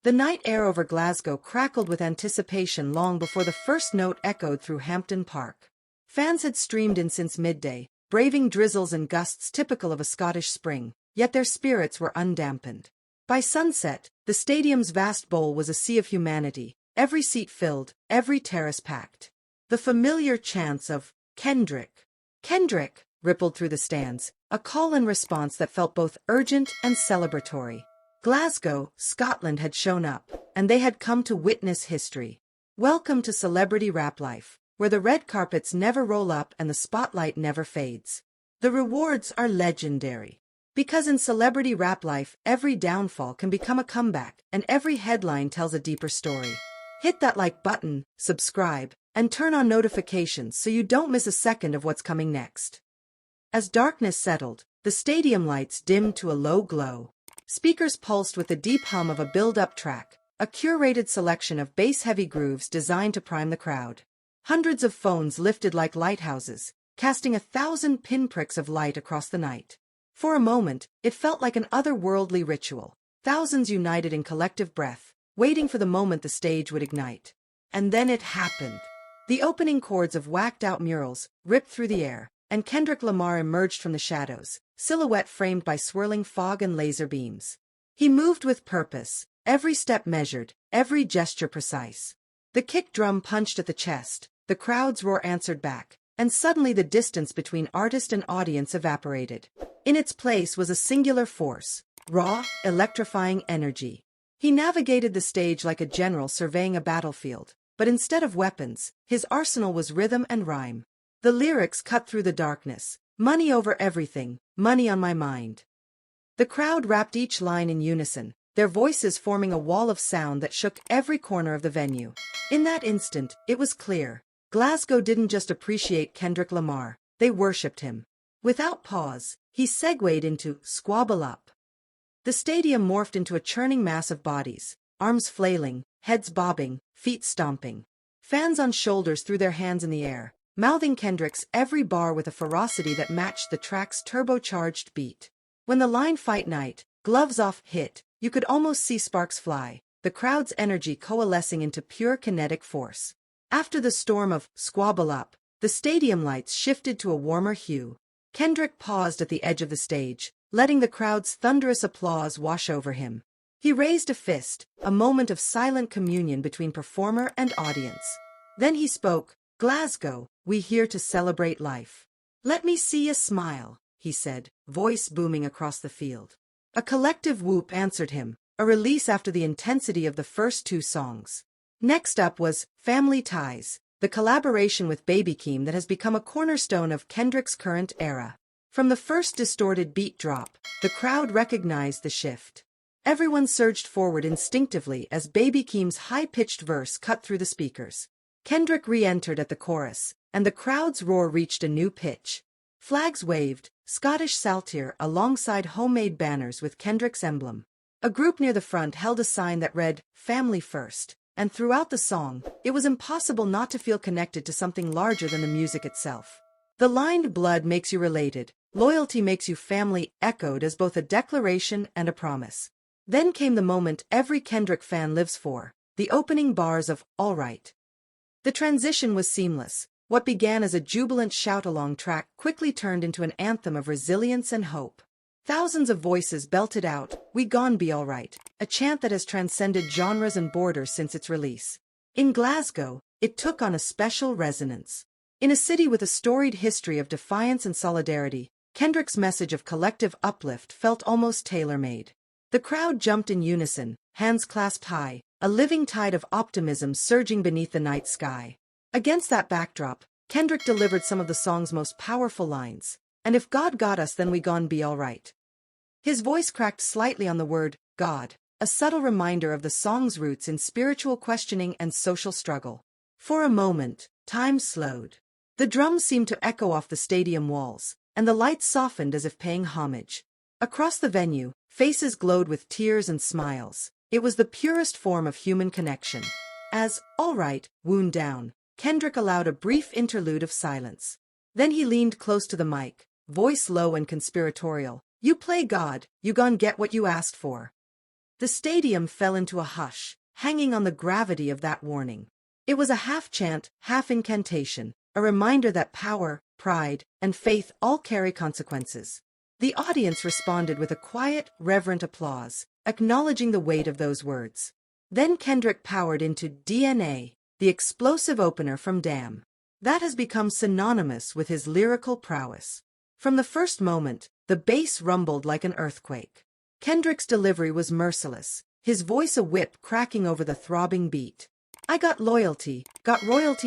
The night air over Glasgow crackled with anticipation long before the first note echoed through Hampden Park. Fans had streamed in since midday, braving drizzles and gusts typical of a Scottish spring, yet their spirits were undampened. By sunset, the stadium's vast bowl was a sea of humanity, every seat filled, every terrace packed. The familiar chants of "Kendrick, Kendrick" rippled through the stands, a call and response that felt both urgent and celebratory. Glasgow, Scotland had shown up, and they had come to witness history. Welcome to celebrity rap life, where the red carpets never roll up and the spotlight never fades. The rewards are legendary. Because in celebrity rap life, every downfall can become a comeback, and every headline tells a deeper story. Hit that like button, subscribe, and turn on notifications so you don't miss a second of what's coming next. As darkness settled, the stadium lights dimmed to a low glow. Speakers pulsed with the deep hum of a build-up track, a curated selection of bass-heavy grooves designed to prime the crowd. Hundreds of phones lifted like lighthouses, casting 1,000 pinpricks of light across the night. For a moment, it felt like an otherworldly ritual, thousands united in collective breath, waiting for the moment the stage would ignite. And then it happened. The opening chords of Wacced Out Murals ripped through the air, and Kendrick Lamar emerged from the shadows, silhouette framed by swirling fog and laser beams. He moved with purpose, every step measured, every gesture precise. The kick drum punched at the chest, the crowd's roar answered back, and suddenly the distance between artist and audience evaporated. In its place was a singular force, raw, electrifying energy. He navigated the stage like a general surveying a battlefield, but instead of weapons, his arsenal was rhythm and rhyme. The lyrics cut through the darkness, money over everything, money on my mind. The crowd rapped each line in unison, their voices forming a wall of sound that shook every corner of the venue. In that instant, it was clear. Glasgow didn't just appreciate Kendrick Lamar, they worshipped him. Without pause, he segued into "Squabble Up." The stadium morphed into a churning mass of bodies, arms flailing, heads bobbing, feet stomping. Fans on shoulders threw their hands in the air, mouthing Kendrick's every bar with a ferocity that matched the track's turbocharged beat. When the line "Fight Night, Gloves Off" hit, you could almost see sparks fly, the crowd's energy coalescing into pure kinetic force. After the storm of "Squabble Up," the stadium lights shifted to a warmer hue. Kendrick paused at the edge of the stage, letting the crowd's thunderous applause wash over him. He raised a fist, a moment of silent communion between performer and audience. Then he spoke, "Glasgow, we here to celebrate life. Let me see you smile," he said, voice booming across the field. A collective whoop answered him, a release after the intensity of the first two songs. Next up was "Family Ties," the collaboration with Baby Keem that has become a cornerstone of Kendrick's current era. From the first distorted beat drop, the crowd recognized the shift. Everyone surged forward instinctively as Baby Keem's high-pitched verse cut through the speakers. Kendrick re-entered at the chorus, and the crowd's roar reached a new pitch. Flags waved, Scottish saltire alongside homemade banners with Kendrick's emblem. A group near the front held a sign that read, "Family First," and throughout the song, it was impossible not to feel connected to something larger than the music itself. The line "Blood makes you related, loyalty makes you family" echoed as both a declaration and a promise. Then came the moment every Kendrick fan lives for, the opening bars of "All Right." The transition was seamless. What began as a jubilant shout-along track quickly turned into an anthem of resilience and hope. Thousands of voices belted out, "We gon' be alright," a chant that has transcended genres and borders since its release. In Glasgow, it took on a special resonance. In a city with a storied history of defiance and solidarity, Kendrick's message of collective uplift felt almost tailor-made. The crowd jumped in unison, hands clasped high, a living tide of optimism surging beneath the night sky. Against that backdrop, Kendrick delivered some of the song's most powerful lines. "And if God got us, then we gon' be alright." His voice cracked slightly on the word "God," a subtle reminder of the song's roots in spiritual questioning and social struggle. For a moment, time slowed. The drums seemed to echo off the stadium walls, and the lights softened as if paying homage. Across the venue, faces glowed with tears and smiles. It was the purest form of human connection. As "All Right" wound down, Kendrick allowed a brief interlude of silence. Then he leaned close to the mic, voice low and conspiratorial. "You play God, you gon' get what you asked for." The stadium fell into a hush, hanging on the gravity of that warning. It was a half-chant, half-incantation, a reminder that power, pride, and faith all carry consequences. The audience responded with a quiet, reverent applause, acknowledging the weight of those words. Then Kendrick powered into DNA, the explosive opener from Damn. That has become synonymous with his lyrical prowess. From the first moment, the bass rumbled like an earthquake. Kendrick's delivery was merciless, his voice a whip cracking over the throbbing beat. "I got royalty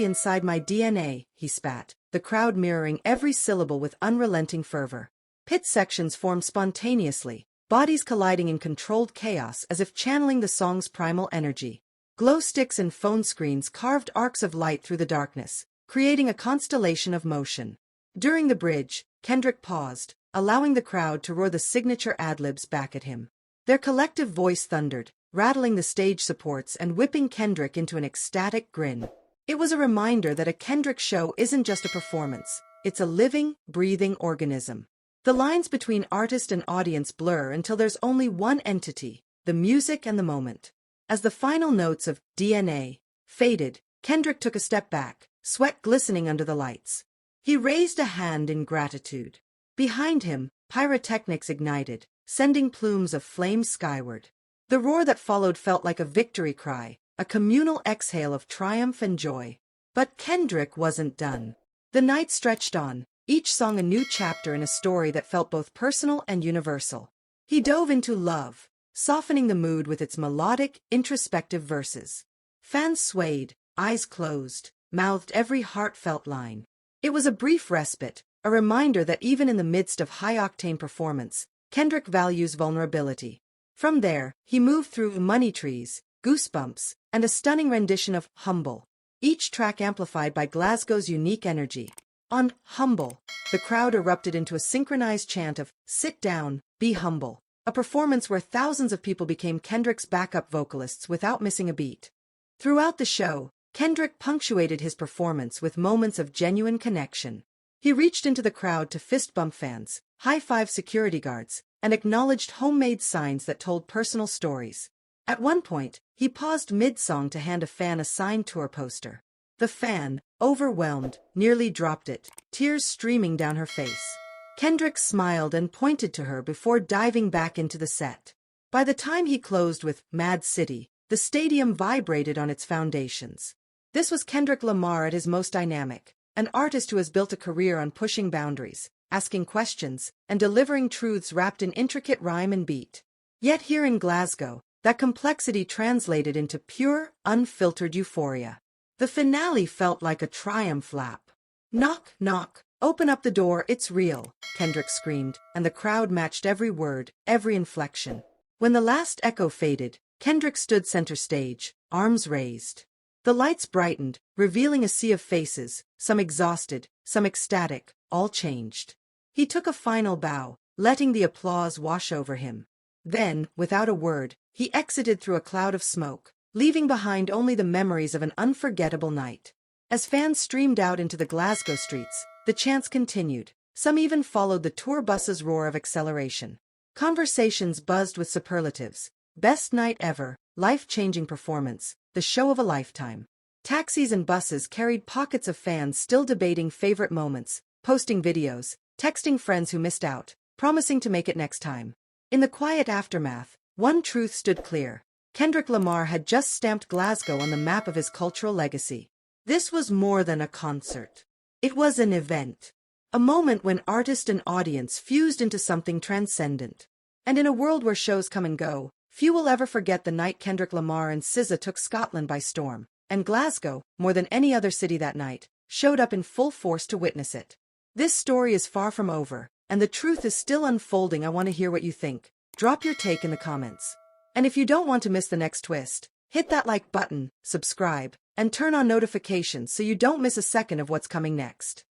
inside my DNA," he spat, the crowd mirroring every syllable with unrelenting fervor. Pit sections formed spontaneously, bodies colliding in controlled chaos as if channeling the song's primal energy. Glow sticks and phone screens carved arcs of light through the darkness, creating a constellation of motion. During the bridge, Kendrick paused, allowing the crowd to roar the signature ad-libs back at him. Their collective voice thundered, rattling the stage supports and whipping Kendrick into an ecstatic grin. It was a reminder that a Kendrick show isn't just a performance, it's a living, breathing organism. The lines between artist and audience blur until there's only one entity, the music and the moment. As the final notes of DNA faded, Kendrick took a step back, sweat glistening under the lights. He raised a hand in gratitude. Behind him, pyrotechnics ignited, sending plumes of flame skyward. The roar that followed felt like a victory cry, a communal exhale of triumph and joy. But Kendrick wasn't done. The night stretched on, each song a new chapter in a story that felt both personal and universal. He dove into Love, softening the mood with its melodic, introspective verses. Fans swayed, eyes closed, mouthed every heartfelt line. It was a brief respite, a reminder that even in the midst of high-octane performance, Kendrick values vulnerability. From there, he moved through Money Trees, Goosebumps, and a stunning rendition of Humble, each track amplified by Glasgow's unique energy. On Humble, the crowd erupted into a synchronized chant of "Sit down, be humble," a performance where thousands of people became Kendrick's backup vocalists without missing a beat. Throughout the show, Kendrick punctuated his performance with moments of genuine connection. He reached into the crowd to fist-bump fans, high-five security guards, and acknowledged homemade signs that told personal stories. At one point, he paused mid-song to hand a fan a signed tour poster. The fan, overwhelmed, nearly dropped it, tears streaming down her face. Kendrick smiled and pointed to her before diving back into the set. By the time he closed with Mad City, the stadium vibrated on its foundations. This was Kendrick Lamar at his most dynamic, an artist who has built a career on pushing boundaries, asking questions, and delivering truths wrapped in intricate rhyme and beat. Yet here in Glasgow, that complexity translated into pure, unfiltered euphoria. The finale felt like a triumph lap. "Knock, knock, open up the door, it's real," Kendrick screamed, and the crowd matched every word, every inflection. When the last echo faded, Kendrick stood center stage, arms raised. The lights brightened, revealing a sea of faces, some exhausted, some ecstatic, all changed. He took a final bow, letting the applause wash over him. Then, without a word, he exited through a cloud of smoke, leaving behind only the memories of an unforgettable night. As fans streamed out into the Glasgow streets, the chants continued. Some even followed the tour bus's roar of acceleration. Conversations buzzed with superlatives. Best night ever, life-changing performance, the show of a lifetime. Taxis and buses carried pockets of fans still debating favorite moments, posting videos, texting friends who missed out, promising to make it next time. In the quiet aftermath, one truth stood clear. Kendrick Lamar had just stamped Glasgow on the map of his cultural legacy. This was more than a concert. It was an event. A moment when artist and audience fused into something transcendent. And in a world where shows come and go, few will ever forget the night Kendrick Lamar and SZA took Scotland by storm, and Glasgow, more than any other city that night, showed up in full force to witness it. This story is far from over, and the truth is still unfolding. I want to hear what you think. Drop your take in the comments. And if you don't want to miss the next twist, hit that like button, subscribe, and turn on notifications so you don't miss a second of what's coming next.